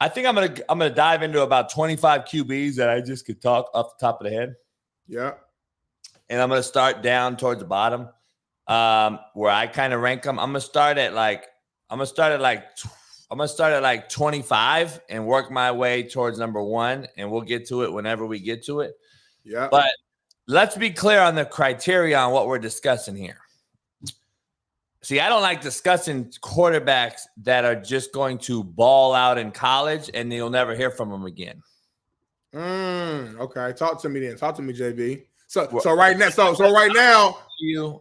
I think I'm gonna dive into about 25 QBs that I just could talk off the top of the head. Yeah. And I'm gonna start down towards the bottom, where I kind of rank them. I'm gonna start at like 25 and work my way towards number 1, and we'll get to it whenever we get to it. Yeah. But let's be clear on the criteria on what we're discussing here. See, I don't like discussing quarterbacks that are just going to ball out in college and you'll never hear from them again. Okay. Talk to me then. Talk to me, JB. So right now,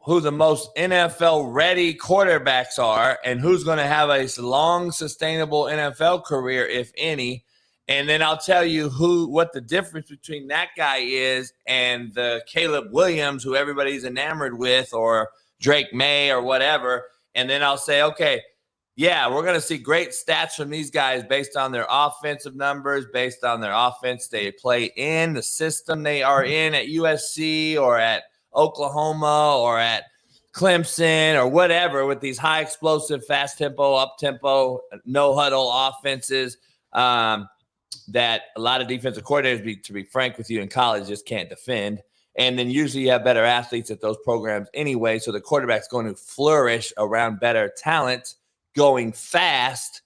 who the most NFL ready quarterbacks are and who's going to have a long, sustainable NFL career, if any. And then I'll tell you what the difference between that guy is and the Caleb Williams, who everybody's enamored with, or Drake May or whatever. And then I'll say, okay, yeah, we're going to see great stats from these guys based on their offensive numbers, based on their offense they play in, the system they are in at USC or at Oklahoma or at Clemson or whatever, with these high explosive, fast tempo, up tempo, no huddle offenses that a lot of defensive coordinators, to be frank with you, in college just can't defend. And then usually you have better athletes at those programs anyway. So the quarterback's going to flourish around better talent going fast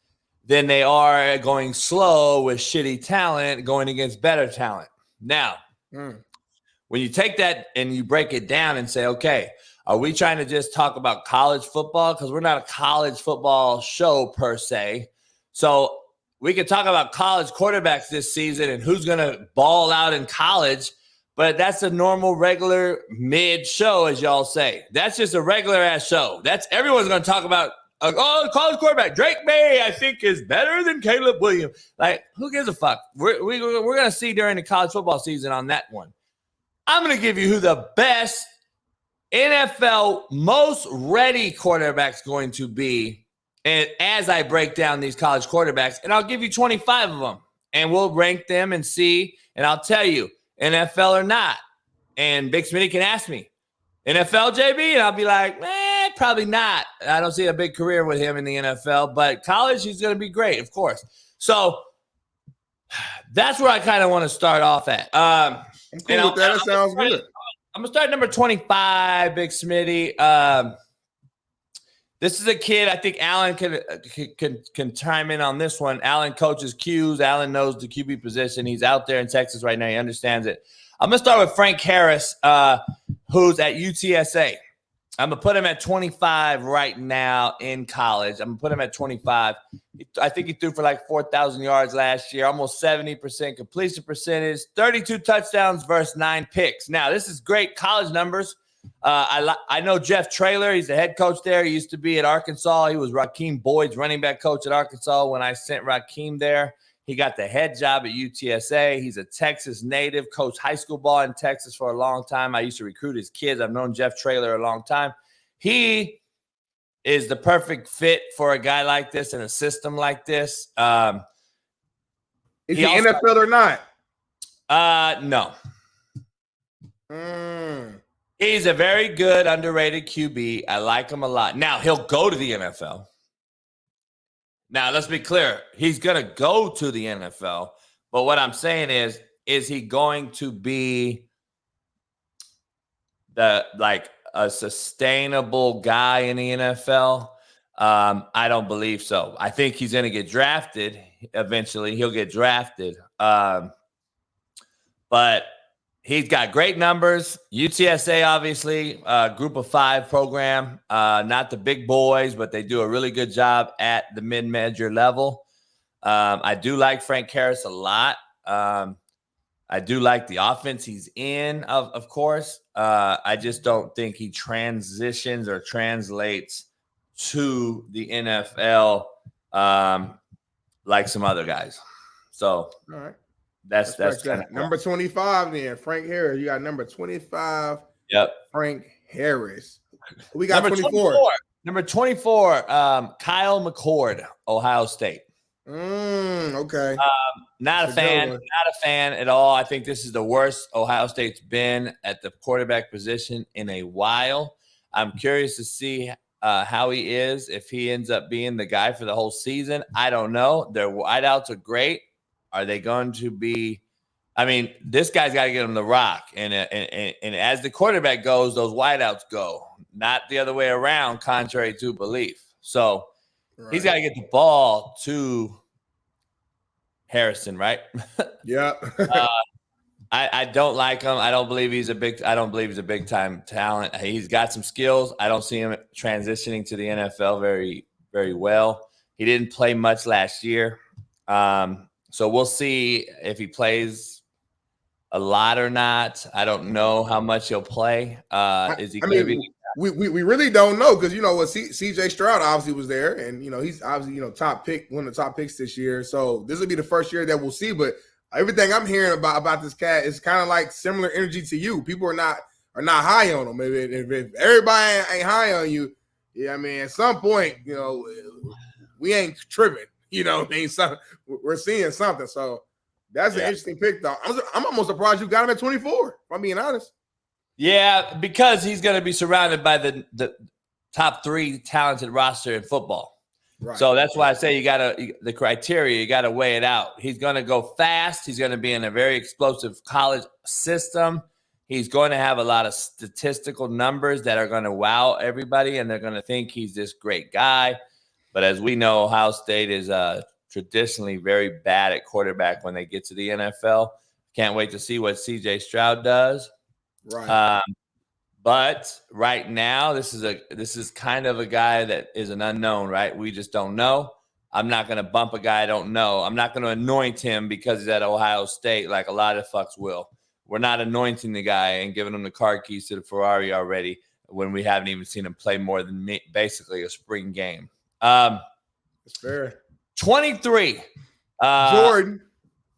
than they are going slow with shitty talent going against better talent. Now, when you take that and you break it down and say, okay, are we trying to just talk about college football? Because we're not a college football show per se. So we could talk about college quarterbacks this season and who's going to ball out in college. But that's a normal, regular mid show, as y'all say. That's just a regular ass show. Everyone's going to talk about, college quarterback Drake May, I think, is better than Caleb Williams. Like, who gives a fuck? We're going to see during the college football season on that one. I'm going to give you who the best NFL most ready quarterback's going to be, and as I break down these college quarterbacks, and I'll give you 25 of them, and we'll rank them and see, and I'll tell you, NFL or not. And Big Smitty can ask me, NFL, JB? And I'll be like, probably not. I don't see a big career with him in the NFL, but college, he's going to be great, of course. So that's where I kind of want to start off at. I'm cool with that. That sounds good. I'm going to start number 25, Big Smitty. This is a kid. I think Alan can chime in on this one. Alan coaches Qs. Alan knows the QB position. He's out there in Texas right now. He understands it. I'm going to start with Frank Harris, who's at UTSA. I'm going to put him at 25 right now in college. I'm going to put him at 25. I think he threw for like 4,000 yards last year, almost 70% completion percentage, 32 touchdowns versus 9 picks. Now, this is great college numbers. I know Jeff Traylor. He's the head coach there. He used to be at Arkansas. He was Raheem Boyd's running back coach at Arkansas when I sent Raheem there. He got the head job at UTSA. He's a Texas native, coached high school ball in Texas for a long time. I used to recruit his kids. I've known Jeff Traylor a long time. He is the perfect fit for a guy like this in a system like this. Is he NFL or not? No. He's a very good, underrated QB. I like him a lot. Now, he'll go to the NFL. Now, let's be clear. He's going to go to the NFL. But what I'm saying is he going to be a sustainable guy in the NFL? I don't believe so. I think he's going to get drafted eventually. He'll get drafted. But he's got great numbers. UTSA, obviously, group of 5 program. Not the big boys, but they do a really good job at the mid-major level. I do like Frank Harris a lot. I do like the offense he's in, of course. I just don't think he transitions or translates to the NFL like some other guys. So, all right. That's kind of number 25 then. Frank Harris. You got number 25. Yep. Frank Harris. We got number 24. Number 24, Kyle McCord, Ohio State. Okay. Not a fan at all. I think this is the worst Ohio State's been at the quarterback position in a while. I'm curious to see how he is, if he ends up being the guy for the whole season. I don't know. Their wideouts are great. Are they going to be? I mean, this guy's got to get him the rock. And as the quarterback goes, those wideouts go, not the other way around, contrary to belief. So he's got to get the ball to Harrison, right? Yeah. I don't like him. I don't believe he's a big time talent. He's got some skills. I don't see him transitioning to the NFL very, very well. He didn't play much last year. So we'll see if he plays a lot or not. I don't know how much he'll play. Is he going to be? We really don't know because, CJ Stroud obviously was there, and, he's obviously, top pick, one of the top picks this year. So this will be the first year that we'll see. But everything I'm hearing about this cat is kind of like similar energy to you. People are not high on him. If everybody ain't high on you, yeah, I mean, at some point, we ain't tripping. So we're seeing something. So that's an interesting pick, though. I'm almost surprised you got him at 24, if I'm being honest. Yeah, because he's going to be surrounded by the top 3 talented roster in football. Right. So that's why I say the criteria, you got to weigh it out. He's going to go fast. He's going to be in a very explosive college system. He's going to have a lot of statistical numbers that are going to wow everybody, and they're going to think he's this great guy. But as we know, Ohio State is traditionally very bad at quarterback when they get to the NFL. Can't wait to see what CJ Stroud does. Right. But right now, this is kind of a guy that is an unknown, right? We just don't know. I'm not going to bump a guy I don't know. I'm not going to anoint him because he's at Ohio State like a lot of fucks will. We're not anointing the guy and giving him the car keys to the Ferrari already when we haven't even seen him play more than basically a spring game. That's fair. 23. Jordan.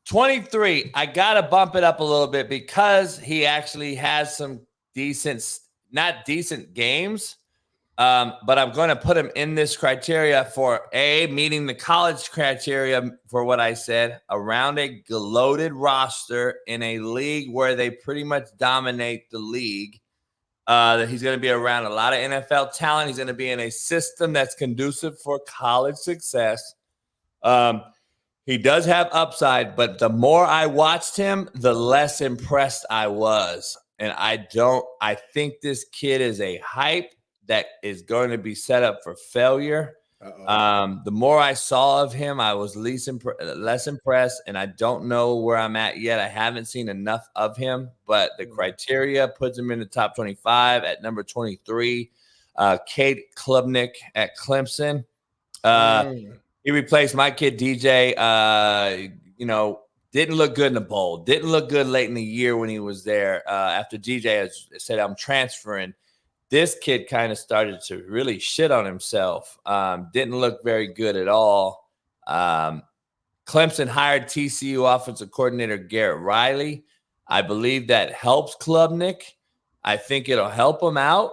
23. I got to bump it up a little bit because he actually has some not decent games, but I'm going to put him in this criteria for meeting the college criteria for what I said, around a loaded roster in a league where they pretty much dominate the league. That he's going to be around a lot of NFL talent. He's going to be in a system that's conducive for college success. He does have upside, but the more I watched him, the less impressed I was. And I think this kid is a hype that is going to be set up for failure. The more I saw of him, I was less impressed, and I don't know where I'm at yet. I haven't seen enough of him, but the criteria puts him in the top 25 at number 23. Cade Klubnik at Clemson. He replaced my kid DJ. Didn't look good in the bowl. Didn't look good late in the year when he was there. After DJ said, I'm transferring, this kid kind of started to really shit on himself. Didn't look very good at all. Clemson hired TCU offensive coordinator Garrett Riley. I believe that helps Klubnik. I think it'll help him out.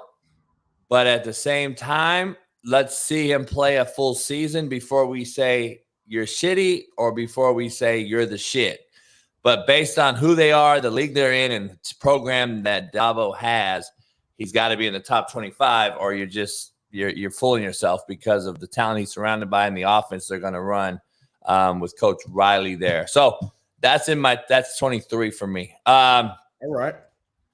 But at the same time, let's see him play a full season before we say you're shitty or before we say you're the shit. But based on who they are, the league they're in, and the program that Dabo has, he's got to be in the top 25, or you're fooling yourself because of the talent he's surrounded by and the offense they're going to run with Coach Riley there. So that's 23 for me. All right.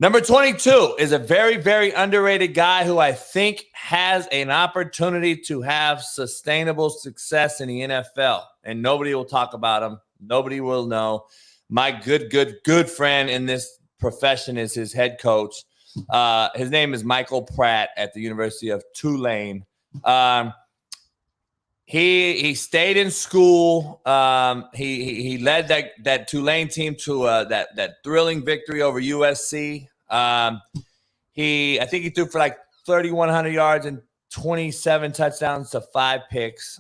Number 22 is a very, very underrated guy who I think has an opportunity to have sustainable success in the NFL, and nobody will talk about him. Nobody will know. My good friend in this profession is his head coach. His name is Michael Pratt at the University of Tulane. He stayed in school. He led that Tulane team to that thrilling victory over USC. I think he threw for like 3,100 yards and 27 touchdowns to 5 picks.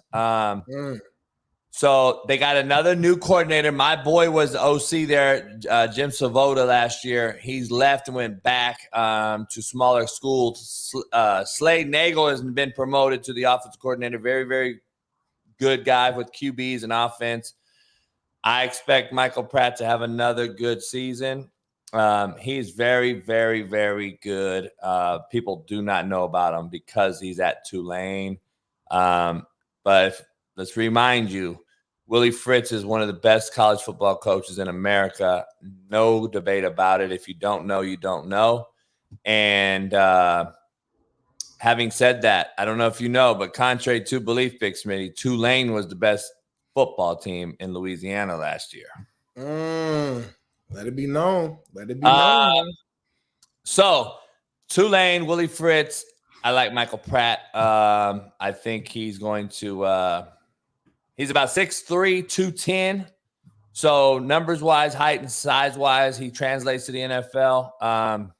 So they got another new coordinator. My boy was the OC there, Jim Savoda, last year. He's left and went back to smaller schools. Slade Nagel has been promoted to the offensive coordinator. Very, very good guy with QBs and offense. I expect Michael Pratt to have another good season. He's very, very, very good. People do not know about him because he's at Tulane. But let's remind you, Willie Fritz is one of the best college football coaches in America. No debate about it. If you don't know, you don't know. And having said that, I don't know if you know, but contrary to belief, Big Smitty, Tulane was the best football team in Louisiana last year. Let it be known. Let it be known. So Tulane, Willie Fritz. I like Michael Pratt. I think he's going to he's about 6'3", 210. So numbers wise, height and size wise, he translates to the NFL.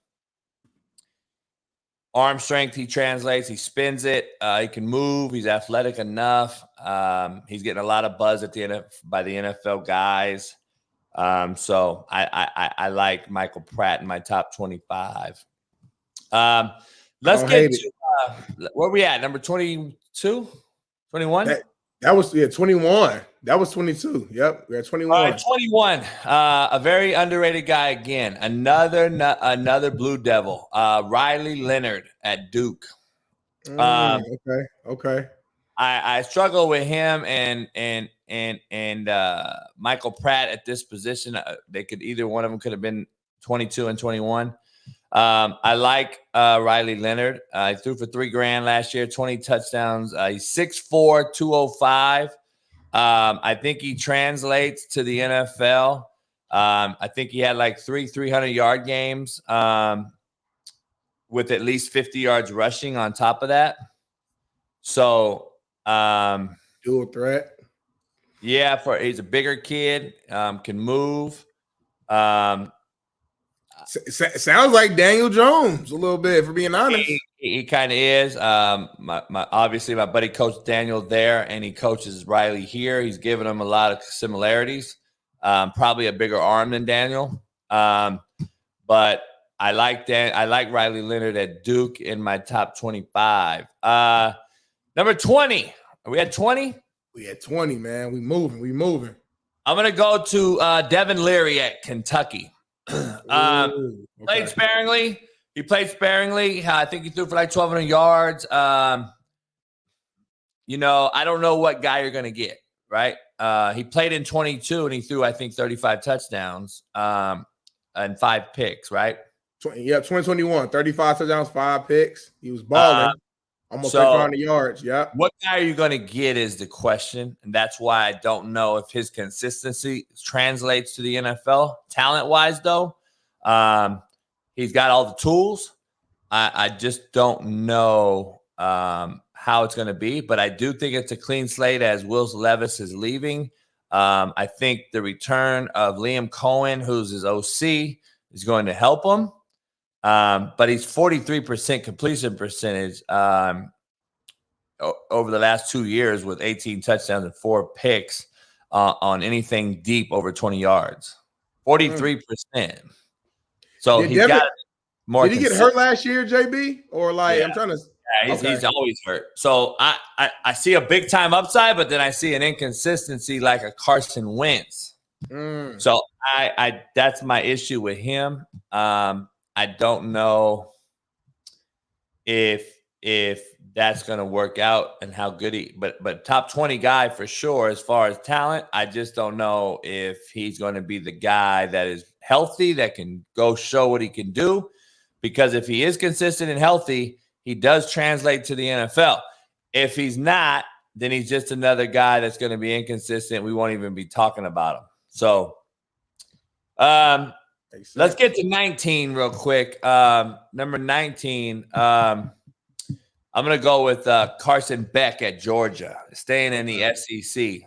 Arm strength, he translates. He spins it. He can move. He's athletic enough. He's getting a lot of buzz at by the NFL guys. So I like Michael Pratt in my top 25. Let's get to where we at? Number 22, 21? That was 21. That was 22. Yep, we're at 21. All right, 21. A very underrated guy again. Another Blue Devil. Riley Leonard at Duke. Okay. I struggle with him and Michael Pratt at this position. Either one of them could have been 22 and 21. I like Riley Leonard. He threw for $3,000 last year, 20 touchdowns. He's 6'4", 205. I think he translates to the NFL. I think he had like 300-yard games with at least 50 yards rushing on top of that. So dual threat. Yeah, he's a bigger kid, can move. Sounds like Daniel Jones a little bit, for being honest. He kind of is. Obviously, my buddy Coach Daniel there, and he coaches Riley here. He's given him a lot of similarities. Probably a bigger arm than Daniel. But I like Riley Leonard at Duke in my top 25. Number 20. Are we at 20? We at 20, man. We moving. I'm gonna go to Devin Leary at Kentucky. Played sparingly. He played sparingly. I think he threw for like 1,200 yards. I don't know what guy you're going to get, right? He played in 22 and he threw, I think, 35 touchdowns and 5 picks, right? 2021, 35 touchdowns, 5 picks. He was balling. Almost 300 yards. Yeah. What guy are you going to get is the question. And that's why I don't know if his consistency translates to the NFL. Talent-wise, though, he's got all the tools. I just don't know how it's going to be. But I do think it's a clean slate as Will Levis is leaving. I think the return of Liam Cohen, who's his OC, is going to help him. But he's 43% completion percentage over the last 2 years with 18 touchdowns and 4 picks on anything deep over 20 yards. 43%. So he's got more. Did he get hurt last year, JB? Or like, yeah. I'm trying to. Yeah, he's always hurt. So I see a big time upside, but then I see an inconsistency like a Carson Wentz. So I that's my issue with him. I don't know if that's going to work out and how good but top 20 guy for sure as far as talent. I just don't know if he's going to be the guy that is healthy, that can go show what he can do, because if he is consistent and healthy, he does translate to the NFL. If he's not, then he's just another guy that's going to be inconsistent. We won't even be talking about him. So, let's get to 19 real quick. Number 19, I'm going to go with Carson Beck at Georgia, staying in the SEC.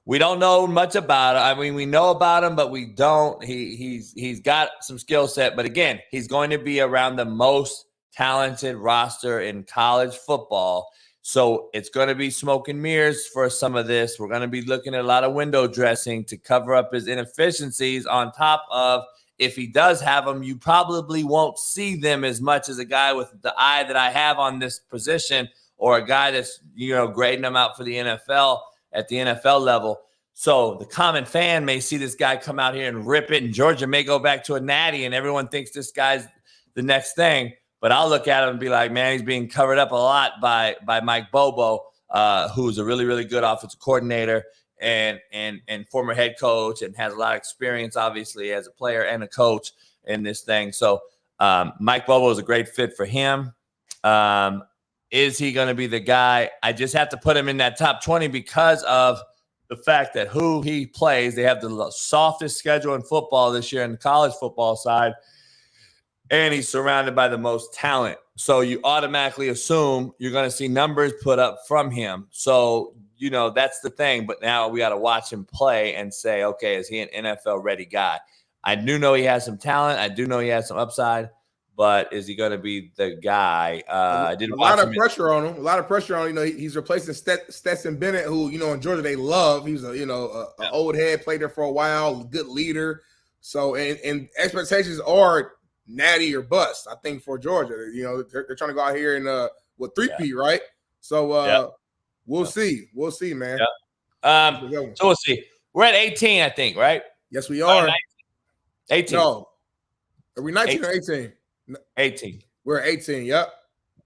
We don't know much about him. I mean, we know about him, but we don't. He's got some skill set. But again, he's going to be around the most talented roster in college football. So it's going to be smoke and mirrors for some of this. We're going to be looking at a lot of window dressing to cover up his inefficiencies, on top of, if he does have them, you probably won't see them as much as a guy with the eye that I have on this position, or a guy that's, grading them out for the NFL at the NFL level. So the common fan may see this guy come out here and rip it, and Georgia may go back to a natty, and everyone thinks this guy's the next thing. But I'll look at him and be like, man, he's being covered up a lot by Mike Bobo, who's a really, really good offensive coordinator and former head coach and has a lot of experience, obviously, as a player and a coach in this thing. So Mike Bobo is a great fit for him. Is he going to be the guy? I just have to put him in that top 20 because of the fact that who he plays. They have the softest schedule in football this year in the college football side, and he's surrounded by the most talent. So you automatically assume you're going to see numbers put up from him. So, that's the thing. But now we got to watch him play and say, okay, is he an NFL-ready guy? I do know he has some talent. I do know he has some upside. But is he going to be the guy? I didn't watch him. A lot of pressure on him. He's replacing Stetson Bennett, who in Georgia they love. He's an old head, played there for a while, good leader. So and expectations are natty or bust. I think for Georgia, they're trying to go out here and with 3P, right? So we'll see, man. So we'll see. We're at 18, I think, right? Yes, we are. 18. No, are we 19 or 18? 18. We're at 18. Yep.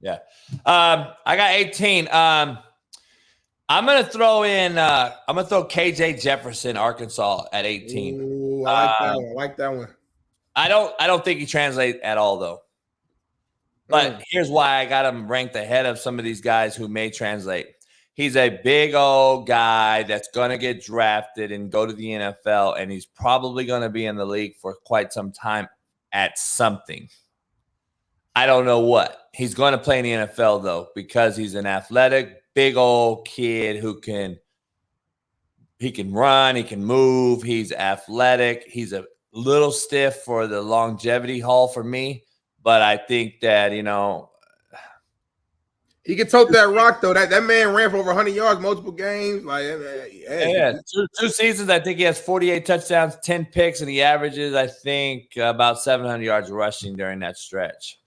Yeah. I got 18. I'm gonna throw KJ Jefferson, Arkansas, at 18. Ooh, I like that one. I don't think he translates at all, though. But here's why I got him ranked ahead of some of these guys who may translate. He's a big old guy that's going to get drafted and go to the NFL, and he's probably going to be in the league for quite some time at something. I don't know what. He's going to play in the NFL, though, because he's an athletic, big old kid who can run, he can move, he's athletic. He's a little stiff for the longevity haul for me, but I think that, he can tote that rock, though. That man ran for over 100 yards, multiple games. Two seasons. I think he has 48 touchdowns, 10 picks, and he averages, I think, about 700 yards rushing during that stretch.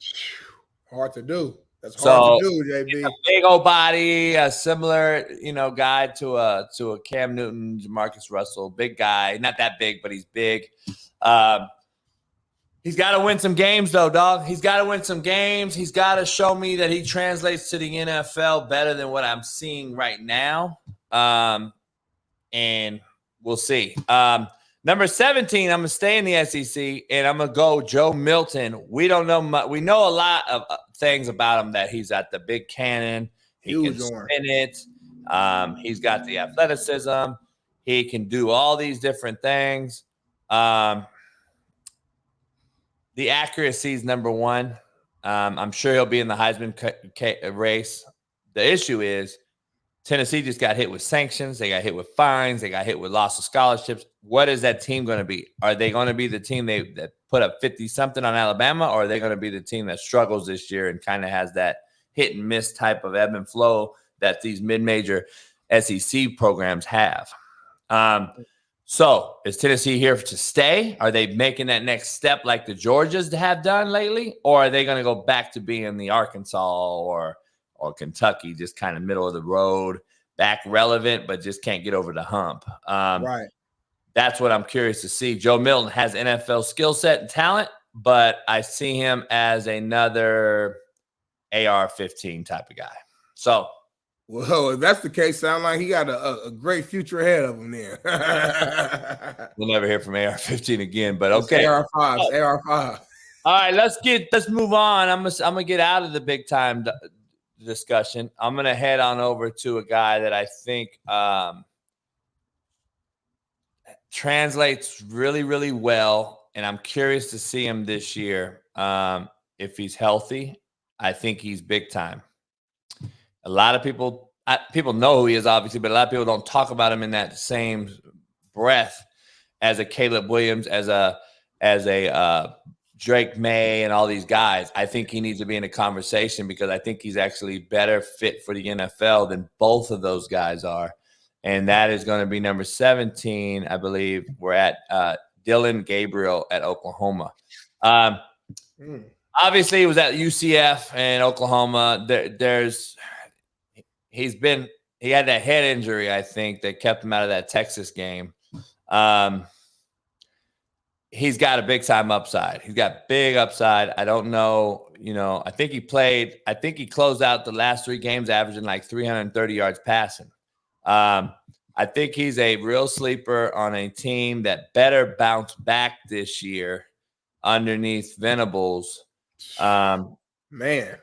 Hard to do. That's hard to do, JB. A big old body, a similar, guy to a Cam Newton, Jamarcus Russell. Big guy, not that big, but he's big. He's got to win some games, though, dog. He's got to win some games. He's got to show me that he translates to the NFL better than what I'm seeing right now. And we'll see. Number 17, I'm going to stay in the SEC, and I'm going to go Joe Milton. We don't know much. We know a lot of things about him, that he's at the big cannon. He can spin it. He's got the athleticism. He can do all these different things. The accuracy is number one. I'm sure he'll be in the Heisman race. The issue is Tennessee just got hit with sanctions. They got hit with fines. They got hit with loss of scholarships. What is that team going to be? Are they going to be the team that put up 50-something on Alabama, or are they going to be the team that struggles this year and kind of has that hit and miss type of ebb and flow that these mid-major SEC programs have? So is Tennessee here to stay? Are they making that next step like the Georgias have done lately? Or are they going to go back to being the Arkansas or Kentucky, just kind of middle of the road, back relevant, but just can't get over the hump? Right. That's what I'm curious to see. Joe Milton has NFL skill set and talent, but I see him as another AR-15 type of guy. So, well, if that's the case, sound like he got a great future ahead of him there. We'll never hear from AR-15 again, but okay. AR-5. All right, let's move on. I'm gonna get out of the big time discussion. I'm gonna head on over to a guy that I think translates really, really well, and I'm curious to see him this year. If he's healthy, I think he's big time. A lot of people know who he is, obviously, but a lot of people don't talk about him in that same breath as a Caleb Williams, as a Drake May, and all these guys. I think he needs to be in a conversation because I think he's actually better fit for the NFL than both of those guys are. And that is going to be number 17, I believe. We're at Dylan Gabriel at Oklahoma. Obviously, he was at UCF and Oklahoma. He's been he had that head injury, I think, that kept him out of that Texas game. He's got a big time upside. He's got big upside. I don't know. I think he closed out the last 3 games averaging like 330 yards passing. I think he's a real sleeper on a team that better bounce back this year underneath Venables. Man.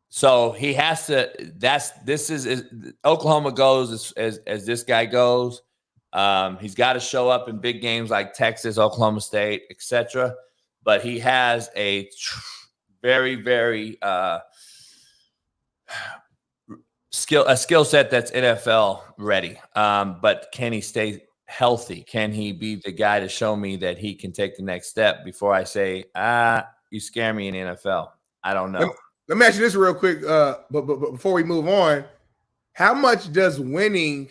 So he has to. Oklahoma goes as this guy goes. He's got to show up in big games like Texas, Oklahoma State, etc. But he has a very, very skill set that's NFL ready. But can he stay healthy? Can he be the guy to show me that he can take the next step before I say, you scare me in the NFL? I don't know. Let me ask you this real quick, but before we move on, how much does winning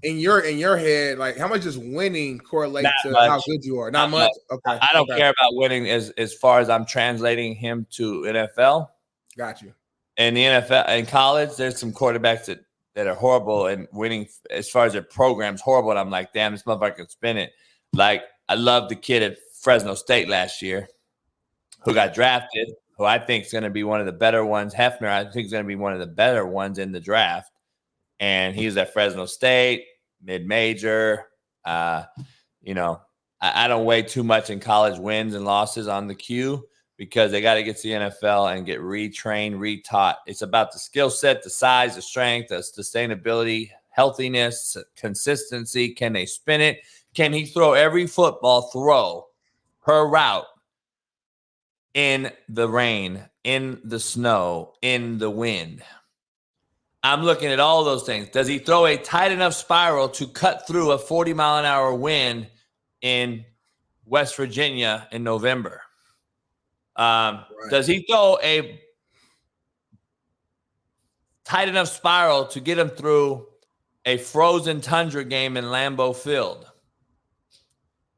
in your head, like how much does winning correlate to how good you are? Not much. Okay. I don't care about winning as far as I'm translating him to NFL. Got you. In the NFL, in college, there's some quarterbacks that are horrible and winning as far as their program's horrible. And I'm like, damn, this motherfucker can spin it. Like, I love the kid at Fresno State last year who got drafted, who I think is going to be one of the better ones. Hefner, I think is going to be one of the better ones in the draft. And he's at Fresno State, mid-major. I don't weigh too much in college wins and losses on the queue because they got to get to the NFL and get retrained, retaught. It's about the skill set, the size, the strength, the sustainability, healthiness, consistency. Can they spin it? Can he throw every football throw per route in the rain, in the snow, in the wind? I'm looking at all those things. Does he throw a tight enough spiral to cut through a 40-mile-an-hour wind in West Virginia in November? Right. Does he throw a tight enough spiral to get him through a frozen tundra game in Lambeau Field?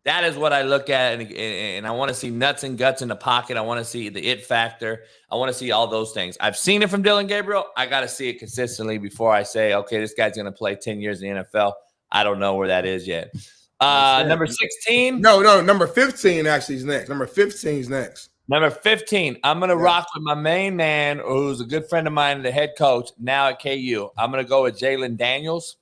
That is what I look at, and I want to see nuts and guts in the pocket. I want to see the it factor. I want to see all those things. I've seen it from Dillon Gabriel. I got to see it consistently before I say, okay, this guy's going to play 10 years in the NFL. I don't know where that is yet. Number 16? No, number 15 actually is next. Number 15 is next. Number 15, I'm going to rock with my main man, who's a good friend of mine, the head coach, now at KU. I'm going to go with Jaylen Daniels.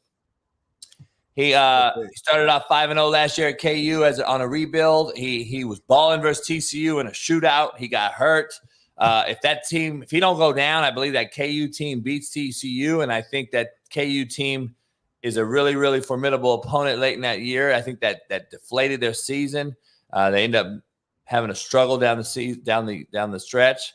He started off 5-0 last year at KU on a rebuild. He was balling versus TCU in a shootout. He got hurt. If he don't go down, I believe that KU team beats TCU, and I think that KU team is a really, really formidable opponent late in that year. I think that deflated their season. They end up having a struggle down the stretch.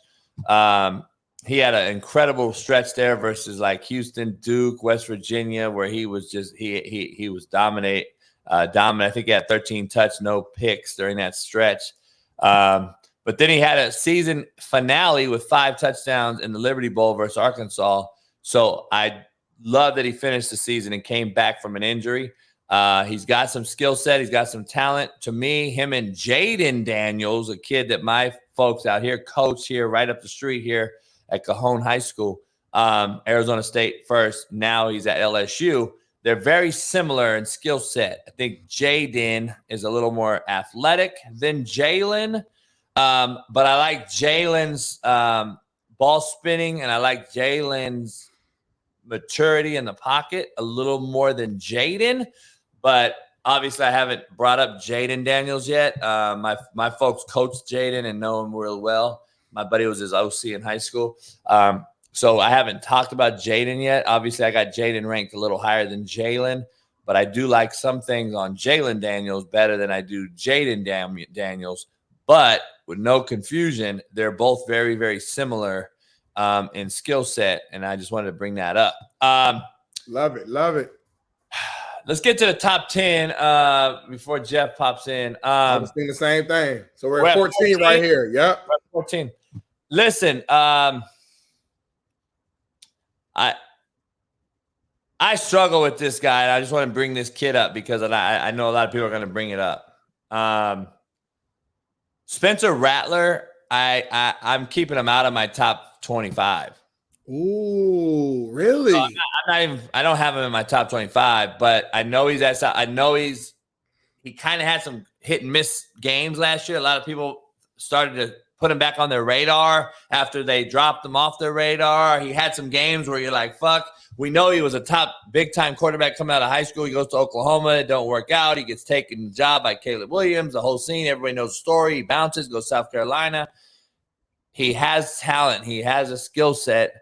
He had an incredible stretch there versus like Houston, Duke, West Virginia, where he was just he was dominant. I think he had 13 touch, no picks during that stretch. But then he had a season finale with 5 touchdowns in the Liberty Bowl versus Arkansas. So I love that he finished the season and came back from an injury. He's got some skill set. He's got some talent. To me, him and Jayden Daniels, a kid that my folks out here coach here right up the street here at Cajon High School, Arizona State first. Now he's at LSU. They're very similar in skill set. I think Jayden is a little more athletic than Jaylen, but I like Jaylen's ball spinning, and I like Jaylen's maturity in the pocket a little more than Jayden. But obviously, I haven't brought up Jayden Daniels yet. My folks coached Jayden and know him real well. My buddy was his OC in high school. So I haven't talked about Jayden yet. Obviously, I got Jayden ranked a little higher than Jaylen, but I do like some things on Jaylen Daniels better than I do Jayden Daniels. But with no confusion, they're both very, very similar in skill set, and I just wanted to bring that up. Love it. Let's get to the top 10 before Jeff pops in. I was thinking the same thing. So we're at 14 right here. Yep. We're at 14. Listen, I struggle with this guy, and I just want to bring this kid up because I know a lot of people are going to bring it up. Spencer Rattler, I'm keeping him out of my top 25. Ooh, really? I'm not even. I don't have him in my top 25, but I know he's at. I know he kind of had some hit and miss games last year. A lot of people started to put him back on their radar after they dropped him off their radar. He had some games where you're like, fuck. We know he was a top big-time quarterback coming out of high school. He goes to Oklahoma. It don't work out. He gets taken the job by Caleb Williams, the whole scene. Everybody knows the story. He bounces, goes to South Carolina. He has talent. He has a skill set.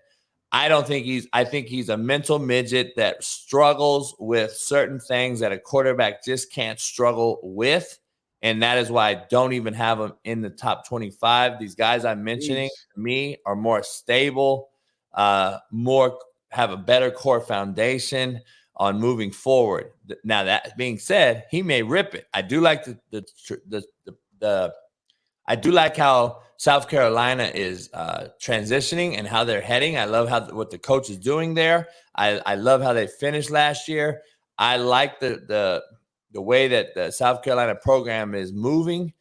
I think he's a mental midget that struggles with certain things that a quarterback just can't struggle with. And that is why I don't even have him in the top 25. These guys I'm mentioning to me are more stable, have a better core foundation on moving forward. Now, that being said, he may rip it. I do like I do like how South Carolina is transitioning and how they're heading. I love what the coach is doing there. I love how they finished last year. I like the way that the South Carolina program is moving.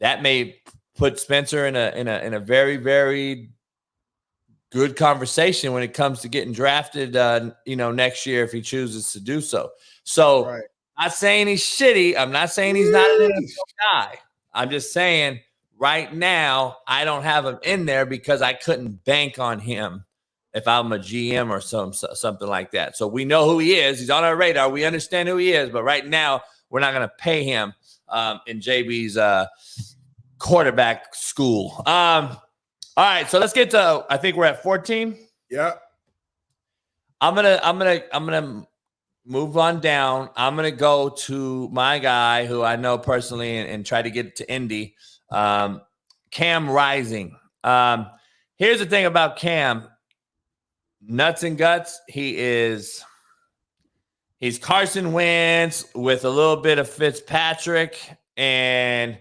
That may put Spencer in a very, very good conversation when it comes to getting drafted next year if he chooses to do so. So right. I'm not saying he's shitty. I'm not saying he's not an NFL guy. I'm just saying right now I don't have him in there because I couldn't bank on him if I'm a GM or something like that. So we know who he is. He's on our radar. We understand who he is. But right now we're not going to pay him in JB's quarterback school. All right, so let's get to. I think we're at 14. Yeah. I'm gonna move on down. I'm gonna go to my guy who I know personally and try to get to Indy. Cam Rising. Here's the thing about Cam. Nuts and guts. He's Carson Wentz with a little bit of Fitzpatrick and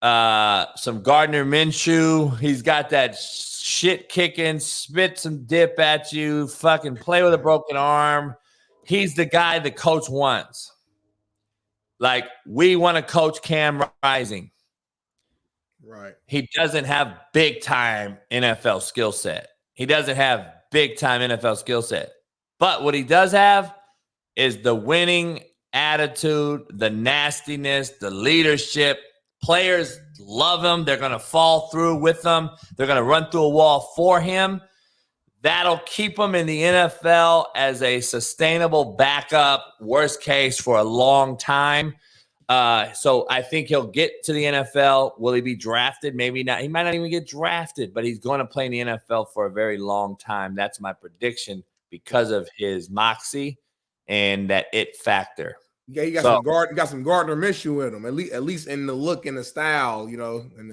some Gardner Minshew. He's got that shit kicking, spit some dip at you, fucking play with a broken arm. He's the guy the coach wants. Like, we want to coach Cam Rising. Right. He doesn't have big time NFL skill set. But what he does have is the winning attitude, the nastiness, the leadership. Players love him. They're going to fall through with him. They're going to run through a wall for him. That'll keep him in the NFL as a sustainable backup, worst case, for a long time. So I think he'll get to the NFL. Will he be drafted? Maybe not. He might not even get drafted, but he's going to play in the NFL for a very long time. That's my prediction because of his moxie and that it factor. Yeah, he got some Gardner Minshew in him, at least in the look and the style, and